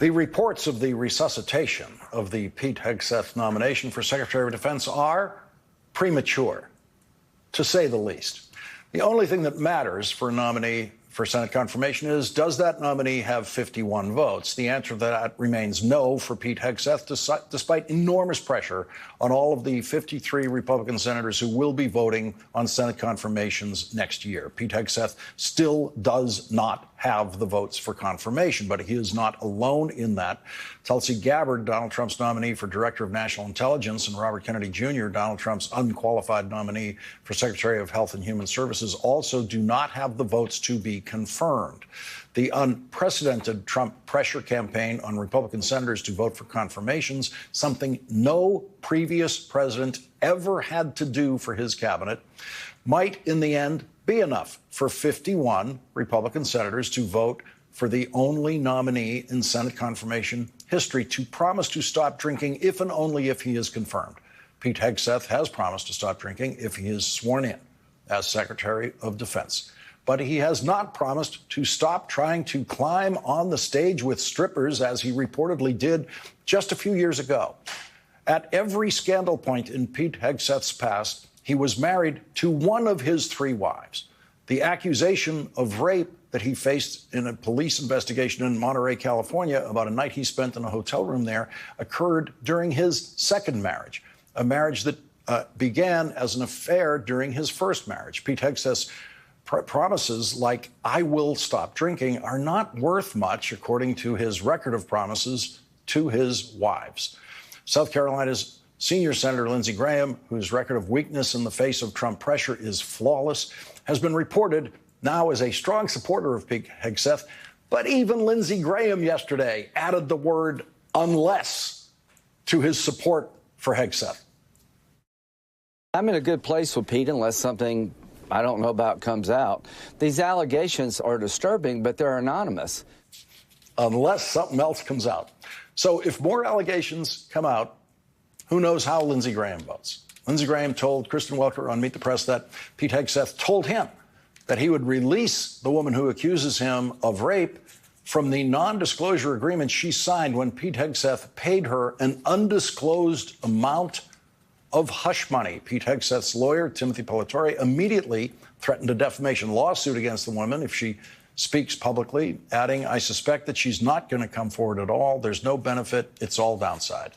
The reports of the resuscitation of the Pete Hegseth nomination for Secretary of Defense are premature, to say the least. The only thing that matters for a nominee for Senate confirmation is, does that nominee have 51 votes? The answer to that remains no for Pete Hegseth, despite enormous pressure on all of the 53 Republican senators who will be voting on Senate confirmations next year. Pete Hegseth still does not have the votes for confirmation, but he is not alone in that. Tulsi Gabbard, Donald Trump's nominee for Director of National Intelligence, and Robert Kennedy Jr., Donald Trump's unqualified nominee for Secretary of Health and Human Services, also do not have the votes to be confirmed. The unprecedented Trump pressure campaign on Republican senators to vote for confirmations, something no previous president ever had to do for his cabinet, might in the end be enough for 51 Republican senators to vote for the only nominee in Senate confirmation history to promise to stop drinking if and only if he is confirmed. Pete Hegseth has promised to stop drinking if he is sworn in as Secretary of Defense. But he has not promised to stop trying to climb on the stage with strippers, as he reportedly did just a few years ago. At every scandal point in Pete Hegseth's past, he was married to one of his 3 wives. The accusation of rape that he faced in a police investigation in Monterey, California, about a night he spent in a hotel room there, occurred during his second marriage, a marriage that began as an affair during his first marriage. Pete Hegseth's promises like, "I will stop drinking," are not worth much, according to his record of promises to his wives. South Carolina's senior Senator Lindsey Graham, whose record of weakness in the face of Trump pressure is flawless, has been reported now as a strong supporter of Pete Hegseth. But even Lindsey Graham yesterday added the word "unless" to his support for Hegseth. I'm in a good place with Pete unless something I don't know about comes out. These allegations are disturbing, but they're anonymous. Unless something else comes out. So if more allegations come out, who knows how Lindsey Graham votes? Lindsey Graham told Kristen Welker on Meet the Press that Pete Hegseth told him that he would release the woman who accuses him of rape from the non-disclosure agreement she signed when Pete Hegseth paid her an undisclosed amount of hush money. Pete Hegseth's lawyer, Timothy Pelletore, immediately threatened a defamation lawsuit against the woman if she speaks publicly, adding, "I suspect that she's not going to come forward at all. There's no benefit. It's all downside."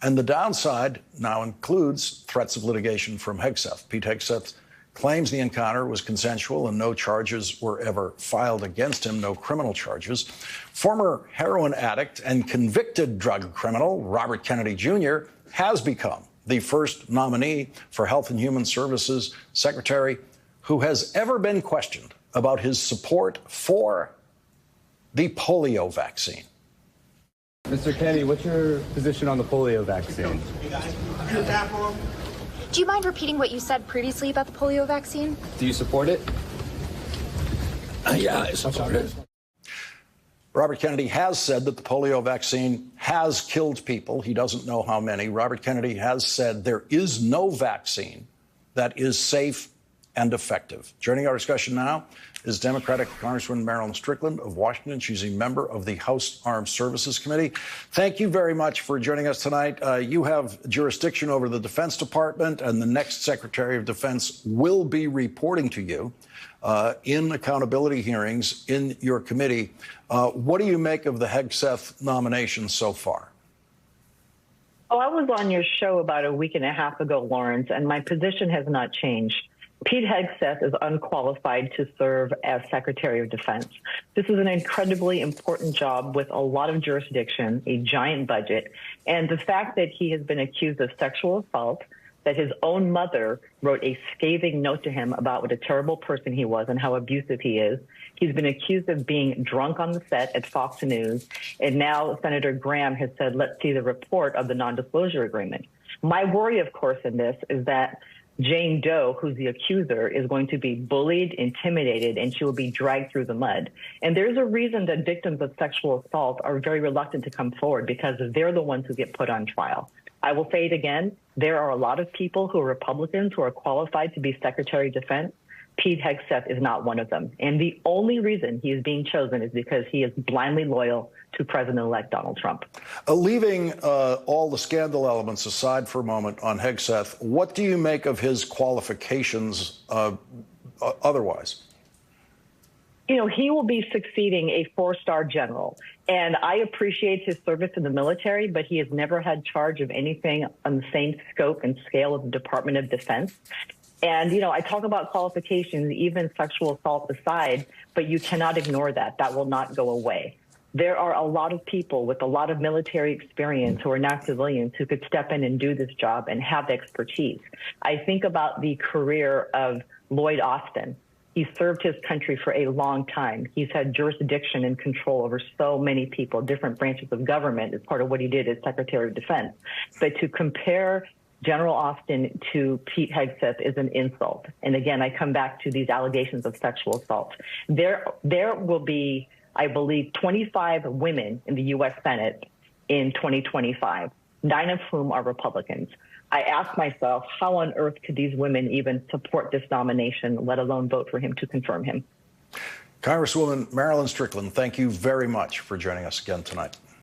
And the downside now includes threats of litigation from Hegseth. Pete Hegseth claims the encounter was consensual and no charges were ever filed against him, no criminal charges. Former heroin addict and convicted drug criminal Robert Kennedy Jr. has become the first nominee for Health and Human Services Secretary who has ever been questioned about his support for the polio vaccine. Mr. Kennedy, what's your position on the polio vaccine? Do you mind repeating what you said previously about the polio vaccine? Do you support it? Yeah, I support it. Robert Kennedy has said that the polio vaccine has killed people. He doesn't know how many. Robert Kennedy has said there is no vaccine that is safe and effective. Joining our discussion now is Democratic Congresswoman Marilyn Strickland of Washington. She's a member of the House Armed Services Committee. Thank you very much for joining us tonight. You have jurisdiction over the Defense Department, and the next Secretary of Defense will be reporting to you in accountability hearings in your committee. What do you make of the Hegseth nomination so far? Oh, I was on your show about a week and a half ago, Lawrence, and my position has not changed. Pete Hegseth is unqualified to serve as Secretary of Defense. This is an incredibly important job with a lot of jurisdiction, a giant budget, and the fact that he has been accused of sexual assault, that his own mother wrote a scathing note to him about what a terrible person he was and how abusive he is. He's been accused of being drunk on the set at Fox News, and now Senator Graham has said, let's see the report of the non-disclosure agreement. My worry, of course, in this is that Jane Doe, who's the accuser, is going to be bullied, intimidated, and she will be dragged through the mud. And there's a reason that victims of sexual assault are very reluctant to come forward, because they're the ones who get put on trial. I will say it again. There are a lot of people who are Republicans who are qualified to be Secretary of Defense. Pete Hegseth is not one of them. And the only reason he is being chosen is because he is blindly loyal to President-elect Donald Trump. Leaving all the scandal elements aside for a moment on Hegseth, what do you make of his qualifications otherwise? You know, he will be succeeding a four-star general. And I appreciate his service in the military, but he has never had charge of anything on the same scope and scale of the Department of Defense. And, you know, I talk about qualifications, even sexual assault aside, but you cannot ignore that. That will not go away. There are a lot of people with a lot of military experience who are not civilians who could step in and do this job and have the expertise. I think about the career of Lloyd Austin. He served his country for a long time. He's had jurisdiction and control over so many people, different branches of government as part of what he did as Secretary of Defense. But to compare General Austin to Pete Hegseth is an insult. And again, I come back to these allegations of sexual assault. There will be, I believe, 25 women in the U.S. Senate in 2025, 9 of whom are Republicans. I ask myself, how on earth could these women even support this nomination, let alone vote for him to confirm him? Congresswoman Marilyn Strickland, thank you very much for joining us again tonight.